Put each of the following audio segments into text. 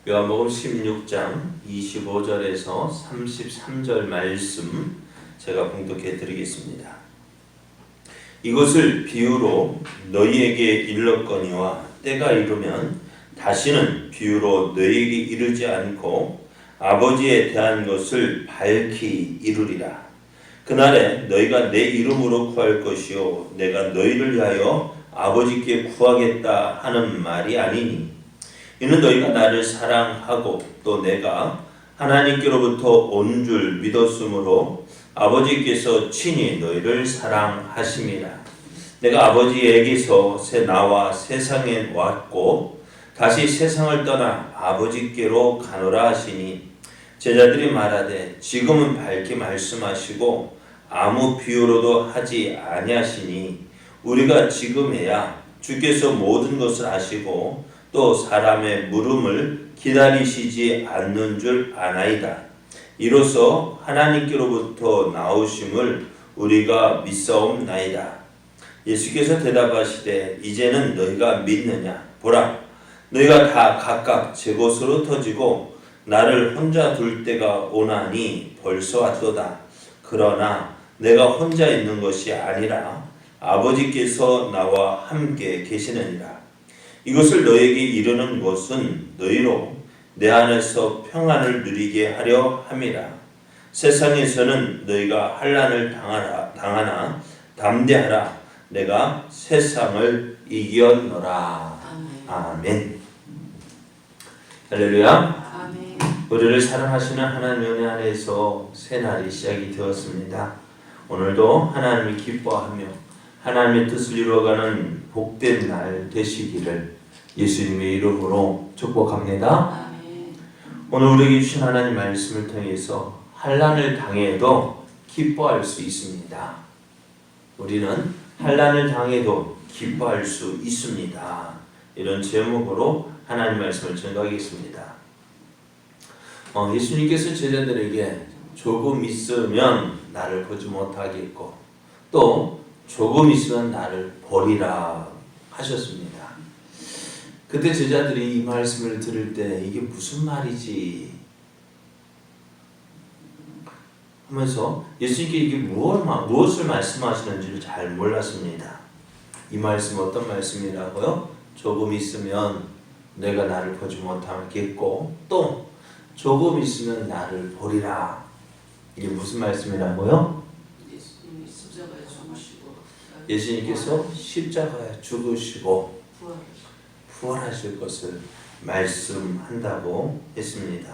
요한복음 16장 25절에서 33절 말씀 제가 봉독해 드리겠습니다. 이것을 비유로 너희에게 일렀거니와 때가 이르면 다시는 비유로 너희에게 이르지 않고 아버지에 대한 것을 밝히 이루리라. 그날에 너희가 내 이름으로 구할 것이요 내가 너희를 위하여 아버지께 구하겠다 하는 말이 아니니 이는 너희가 나를 사랑하고 또 내가 하나님께로부터 온 줄 믿었으므로 아버지께서 친히 너희를 사랑하심이라. 내가 아버지에게서 나와 세상에 왔고 다시 세상을 떠나 아버지께로 가노라 하시니 제자들이 말하되 지금은 밝게 말씀하시고 아무 비유로도 하지 아니하시니 우리가 지금에야 주께서 모든 것을 아시고 또 사람의 물음을 기다리시지 않는 줄 아나이다. 이로써 하나님께로부터 나오심을 우리가 믿사옵나이다. 예수께서 대답하시되 이제는 너희가 믿느냐? 보라, 너희가 다 각각 제 곳으로 터지고 나를 혼자 둘 때가 오나니 벌써 왔도다. 그러나 내가 혼자 있는 것이 아니라 아버지께서 나와 함께 계시느니라. 이것을 너희에게 이르는 것은 너희로 내 안에서 평안을 누리게 하려 함이라. 세상에서는 너희가 환난을 당하나 담대하라. 내가 세상을 이겼노라. 아멘. 할렐루야. 우리를 사랑하시는 하나님의 은혜 안에서 새날이 시작이 되었습니다. 오늘도 하나님을 기뻐하며 하나님의 뜻을 이루어가는 복된 날 되시기를 예수님의 이름으로 축복합니다. 오늘 우리에게 주신 하나님 말씀을 통해서 환난을 당해도 기뻐할 수 있습니다. 우리는 환난을 당해도 기뻐할 수 있습니다. 이런 제목으로 하나님 말씀을 전하겠습니다. 예수님께서 제자들에게 조금 있으면 나를 보지 못하겠고 또 조금 있으면 나를 버리라 하셨습니다. 그때 제자들이 이 말씀을 들을 때 이게 무슨 말이지 하면서 예수님께 이게 무엇을 말씀하시는지를 잘 몰랐습니다. 이 말씀 어떤 말씀이라고요? 조금 있으면 내가 나를 보지 못하겠고 또 조금 있으면 나를 버리라. 이게 무슨 말씀이라고요? 예수님께서 십자가에 죽으시고 부활하실 것을 말씀한다고 했습니다.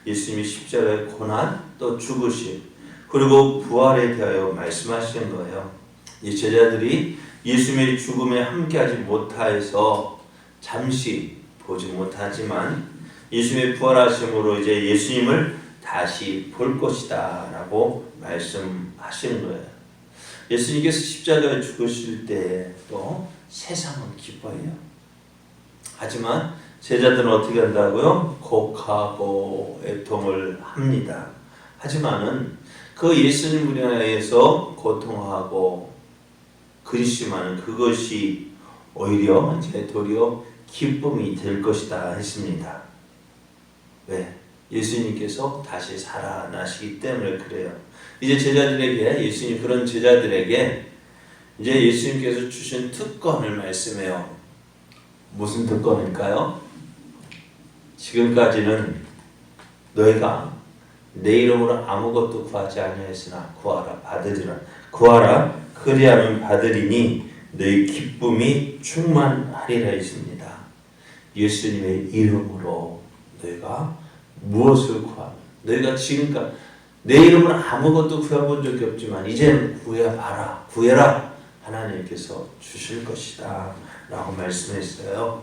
예수님이 십자가의 고난 또 죽으심 그리고 부활에 대하여 말씀하시는 거예요. 이 제자들이 예수님의 죽음에 함께하지 못하여서 잠시 보지 못하지만 예수님의 부활하심으로 이제 예수님을 다시 볼 것이다 라고 말씀하시는 거예요. 예수님께서 십자가에 죽으실 때 또 세상은 기뻐해요. 하지만 제자들은 어떻게 한다고요? 곡하고 애통을 합니다. 하지만은 그 예수님을 위하여서 고통하고 그리시면 그것이 오히려 도리어 기쁨이 될 것이다 했습니다. 왜? 예수님께서 다시 살아나시기 때문에 그래요. 이제 제자들에게 예수님 그런 제자들에게 이제 예수님께서 주신 특권을 말씀해요. 무슨 특권일까요? 지금까지는 너희가 내 이름으로 아무것도 구하지 아니하였으나 구하라 받으리라. 구하라 그리하면 받으리니 너희 기쁨이 충만하리라 했습니다. 예수님의 이름으로 너희가 무엇을 구하면 너희가 지금까지 내 이름으로 아무것도 구해본 적이 없지만 이제는 구해라 하나님께서 주실 것이다 라고 말씀했어요.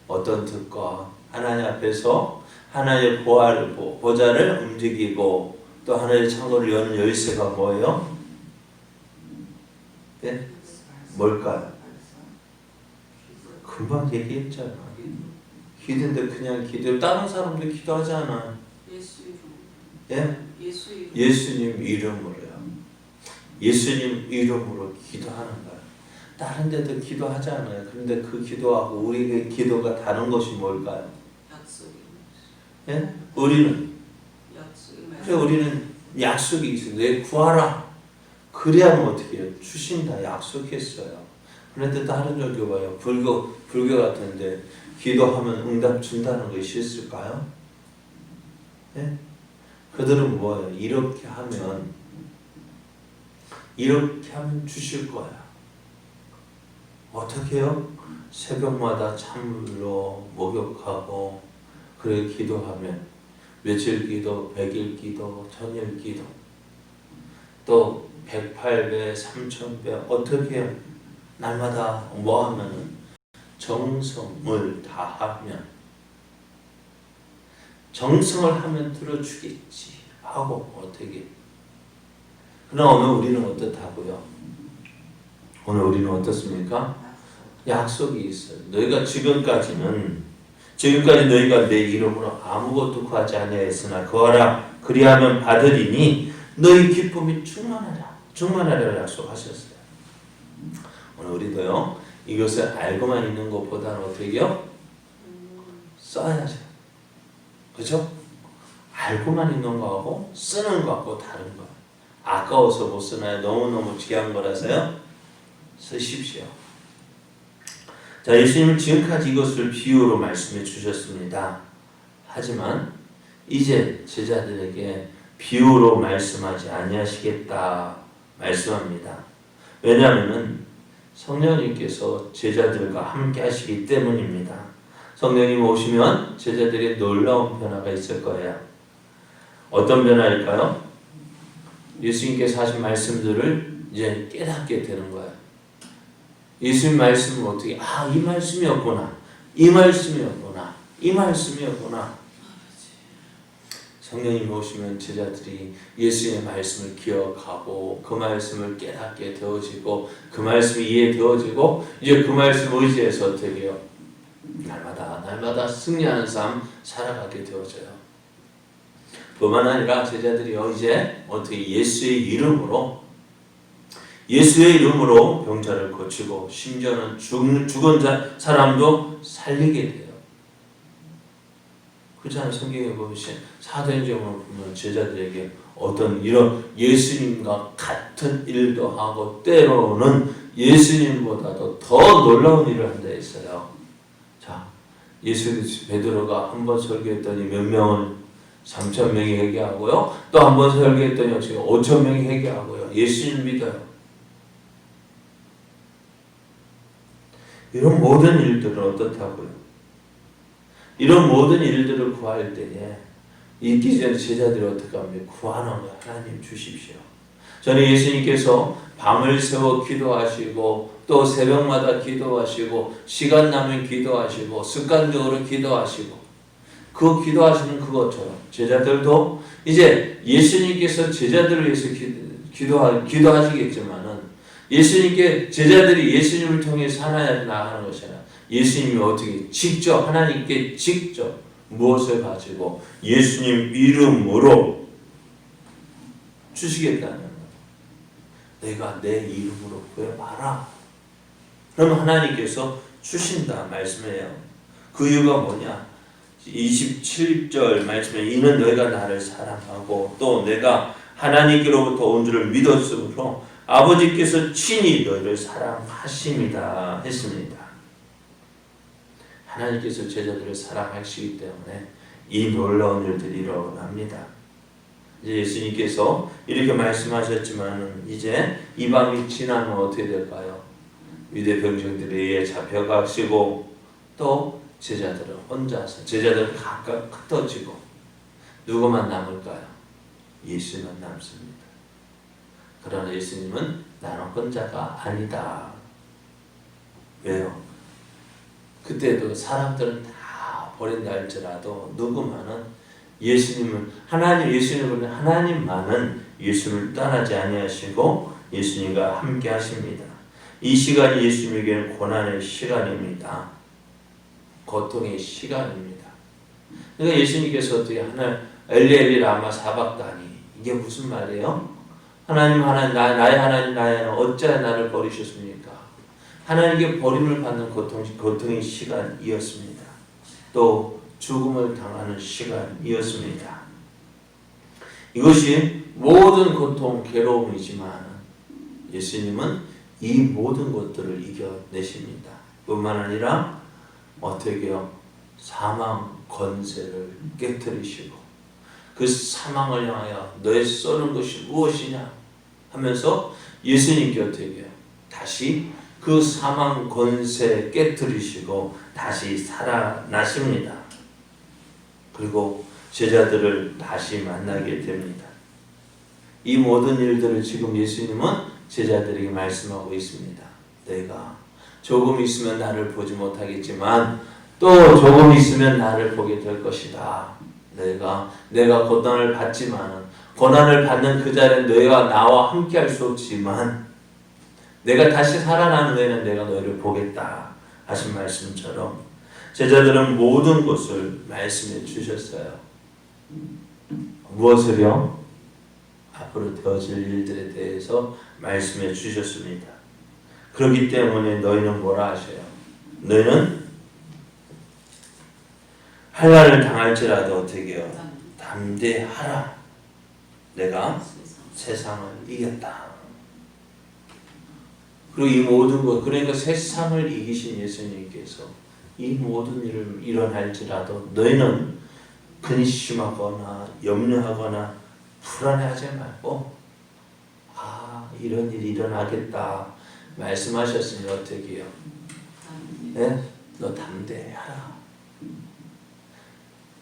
어떤 특권? 하나님 앞에서 하나님의 보좌를 움직이고 또 하나님의 창고를 여는 열쇠가 뭐예요? 네? 뭘까요? 금방 얘기했잖아. 기도인데 그냥 기도. 다른 사람들 기도하잖아. 예? 예수님 이름으로요. 예수님 이름으로 기도하는 거예요. 다른 데도 기도하잖아요. 그런데 그 기도하고 우리의 기도가 다른 것이 뭘까요? 예? 우리는 그래 우리는 약속이 있어요. 내 구하라. 그래야만 어떻게 해요? 주신다 약속했어요. 그런데 다른 종교 봐요. 불교 같은데 기도하면 응답 준다는 것이 있을까요? 예? 그들은 뭐예요? 이렇게 하면 주실 거야. 어떻게 해요? 새벽마다 찬물로 목욕하고 그래 기도하면 며칠 기도, 100일 기도, 천일 기도 또 108배, 3000배 어떻게 해요? 날마다 뭐 하면은 정성을 다하면 정성을 하면 들어주겠지 하고 어떻게 그러나 오늘 우리는 어떻다고요? 오늘 우리는 어떻습니까? 약속이 있어요. 너희가 지금까지 너희가 내 이름으로 아무것도 구하지 아니하였으나 구하라 그리하면 받으리니 너희 기쁨이 충만하리라 약속하셨어요. 오늘 우리도요 이것을 알고만 있는 것보다는 어떻게요? 써야죠. 그렇죠? 알고만 있는 거하고 쓰는 거하고 다른 거예요. 아까워서 못 쓰나요? 너무너무 귀한 거라서요. 쓰십시오. 자, 예수님은 지금까지 이것을 비유로 말씀해 주셨습니다. 하지만 이제 제자들에게 비유로 말씀하지 아니하시겠다 말씀합니다. 왜냐하면 성령님께서 제자들과 함께 하시기 때문입니다. 성령님 오시면 제자들의 놀라운 변화가 있을 거예요. 어떤 변화일까요? 예수님께서 하신 말씀들을 이제 깨닫게 되는 거예요. 예수님 말씀은 어떻게 이 말씀이었구나. 이 말씀이었구나. 이 말씀이었구나. 성령님 오시면 제자들이 예수의 말씀을 기억하고 그 말씀을 깨닫게 되어지고 그 말씀이 이해되어지고 이제 그 말씀 의지해서 어떻게 해요? 날마다 승리하는 삶 살아가게 되어져요. 뿐만 아니라 제자들이요 이제 어떻게 예수의 이름으로 병자를 고치고 심지어는 죽은 사람도 살리게 돼요. 그렇잖아요. 성경에 보면 사도행전을 보면 제자들에게 어떤 이런 예수님과 같은 일도 하고 때로는 예수님보다도 더 놀라운 일을 한다 했어요. 자, 베드로가 한 번 설교했더니 몇 명은 3,000명이 회개하고요. 또 한 번 설교했더니 5,000명이 회개하고요. 예수님 믿어요. 이런 모든 일들은 어떻다고요? 이런 모든 일들을 구할 때에 있기 전에 제자들이 어떻게 합니까? 구하는 거예요. 하나님 주십시오. 저는 예수님께서 밤을 새워 기도하시고 또 새벽마다 기도하시고 시간 나면 기도하시고 습관적으로 기도하시고 그 기도하시는 그것처럼 제자들도 이제 예수님께서 제자들을 위해서 기도하시겠지만은 예수님께 제자들이 예수님을 통해서 하나님 나가는 것이 아니라 예수님이 어떻게 하나님께 직접 무엇을 가지고 예수님 이름으로 주시겠다는 거예요. 내가 내 이름으로 구해봐라. 그럼 하나님께서 주신다 말씀이에요. 그 이유가 뭐냐? 27절 말씀에 이는 너희가 나를 사랑하고 또 내가 하나님께로부터 온 줄을 믿었으므로 아버지께서 친히 너희를 사랑하심이다 했습니다. 하나님께서 제자들을 사랑하시기 때문에 이 놀라운 일들이 일어납니다. 이제 예수님께서 이렇게 말씀하셨지만 이제 이 밤이 지나면 어떻게 될까요? 유대 병정들에 의해 잡혀가시고 또 제자들은 혼자서 제자들은 각각 흩어지고 누구만 남을까요? 예수만 남습니다. 그러나 예수님은 나는 혼자가 아니다. 왜요? 그때도 사람들은 다 버린다 할지라도 누구만은 하나님만은 예수를 떠나지 아니하시고 예수님과 함께 하십니다. 이 시간이 예수님에게는 고난의 시간입니다. 고통의 시간입니다. 그러니까 예수님께서 어떻게 엘리 라마 사박다니 이게 무슨 말이에요? 하나님 나의 하나님 어찌하여 나를 버리셨습니까? 하나님께 버림을 받는 고통의 시간이었습니다. 또 죽음을 당하는 시간이었습니다. 이것이 모든 고통, 괴로움이지만 예수님은 이 모든 것들을 이겨내십니다. 뿐만 아니라 어떻게 해요? 사망 권세를 깨뜨리시고 그 사망을 향하여 너의 쏘는 것이 무엇이냐 하면서 예수님께 어떻게 해요? 다시 그 사망 권세 깨뜨리시고 다시 살아나십니다. 그리고 제자들을 다시 만나게 됩니다. 이 모든 일들을 지금 예수님은 제자들에게 말씀하고 있습니다. 내가 조금 있으면 나를 보지 못하겠지만 또 조금 있으면 나를 보게 될 것이다. 내가 고난을 받지만 고난을 받는 그 자리에 너희가 나와 함께 할 수 없지만 내가 다시 살아난 후에는 내가 너희를 보겠다 하신 말씀처럼 제자들은 모든 것을 말씀해 주셨어요. 무엇을요? 앞으로 되어질 일들에 대해서 말씀해 주셨습니다. 그렇기 때문에 너희는 뭐라 하셔요? 너희는 환난을 당할지라도 어떻게 해요? 담대하라. 내가 세상을 이겼다. 그리고 이 모든 것, 그러니까 세상을 이기신 예수님께서 이 모든 일을 일어날지라도 너희는 근심하거나 염려하거나 불안해하지 말고 이런 일이 일어나겠다 말씀하셨으니 어떻게 해요? 네? 너 담대하라.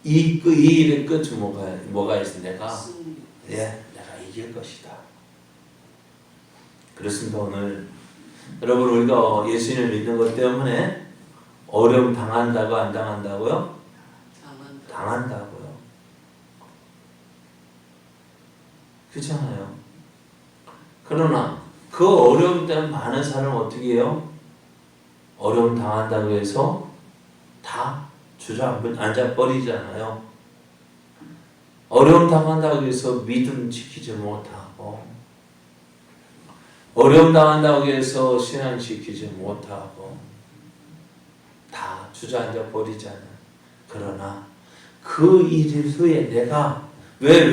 이 일의 끝은 뭐가 있어? 내가 이길 것이다. 그렇습니다. 오늘 여러분 우리가 예수님을 믿는 것 때문에 어려움 당한다고 안 당한다고요? 당한다고요. 그렇잖아요. 그러나 그 어려움 때문에 많은 사람은 어떻게 해요? 어려움 당한다고 해서 다 주저앉아 버리잖아요. 어려움 당한다고 해서 믿음 지키지 못하고 어려움 당한다고 해서 신앙 지키지 못하고 다 주저앉아 버리잖아요. 그러나 그 일 후에 내가 왜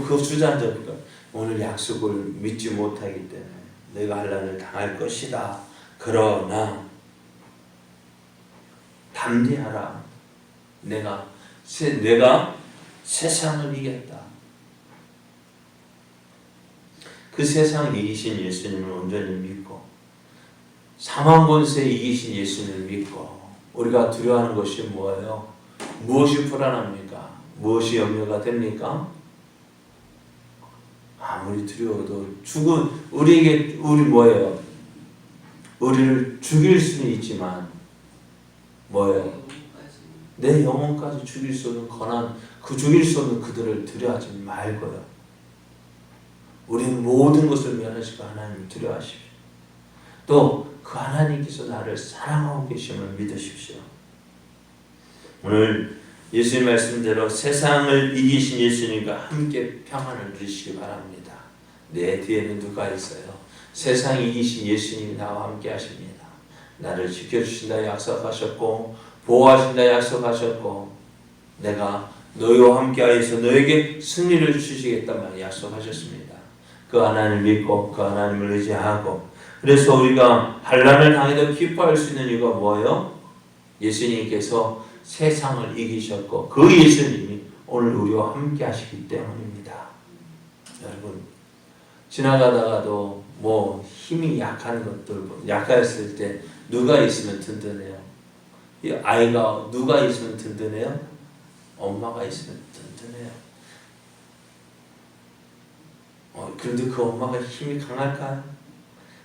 그 주저앉을까? 오늘 약속을 믿지 못하기 때문에 내가 환난을 당할 것이다. 그러나 담대하라. 내가 세상을 이겼다. 그 세상을 이기신 예수님을 온전히 믿고 사망 권세 이기신 예수님을 믿고 우리가 두려워하는 것이 뭐예요? 무엇이 불안합니까? 무엇이 염려가 됩니까? 아무리 두려워도 우리 뭐예요? 우리를 죽일 수는 있지만 뭐예요? 내 영혼까지 죽일 수 없는 죽일 수 없는 그들을 두려워하지 말고요. 우리는 모든 것을 면하시고 하나님을 두려워하십시오. 또 그 하나님께서 나를 사랑하고 계심을 믿으십시오. 오늘 예수님 말씀대로 세상을 이기신 예수님과 함께 평안을 누리시기 바랍니다. 내 뒤에는 누가 있어요? 세상 이기신 예수님이 나와 함께 하십니다. 나를 지켜주신다 약속하셨고 보호하신다 약속하셨고 내가 너희와 함께하여서 너에게 승리를 주시겠다 말 약속하셨습니다. 그 하나님을 믿고 그 하나님을 의지하고 그래서 우리가 환난을 당해도 기뻐할 수 있는 이유가 뭐예요? 예수님께서 세상을 이기셨고 그 예수님이 오늘 우리와 함께 하시기 때문입니다. 여러분 지나가다가도 힘이 약한 것들 약했을 때 누가 있으면 든든해요? 이 아이가 누가 있으면 든든해요? 엄마가 있으면 든든해요. 그런데 그 엄마가 힘이 강할까요?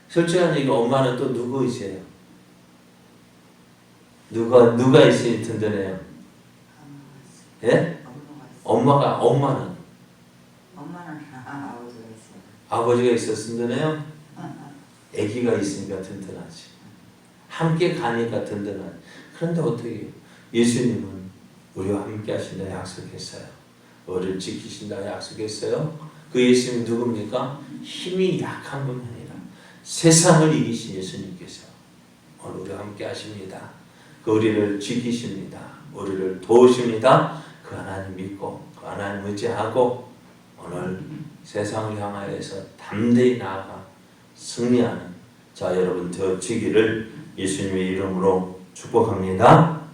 솔직한 얘기 엄마는 또 누구이세요? 누가 있으니 든든해요? 예? 엄마는 아버지가 있어서 든든해요? 아기가 있으니까 든든하지. 함께 가니까 든든하지. 그런데 어떻게 해요? 예수님은 우리와 함께 하신다 약속했어요. 우리를 지키신다 약속했어요. 그 예수님이 누굽니까? 힘이 약한 분이 아니라 세상을 이기신 예수님께서 오늘 우리와 함께 하십니다. 그 우리를 지키십니다. 우리를 도우십니다. 그 하나님 믿고 그 하나님 의지하고 오늘 세상을 향하여서 담대히 나아가 승리하는 자 여러분 되어지기를 예수님의 이름으로 축복합니다.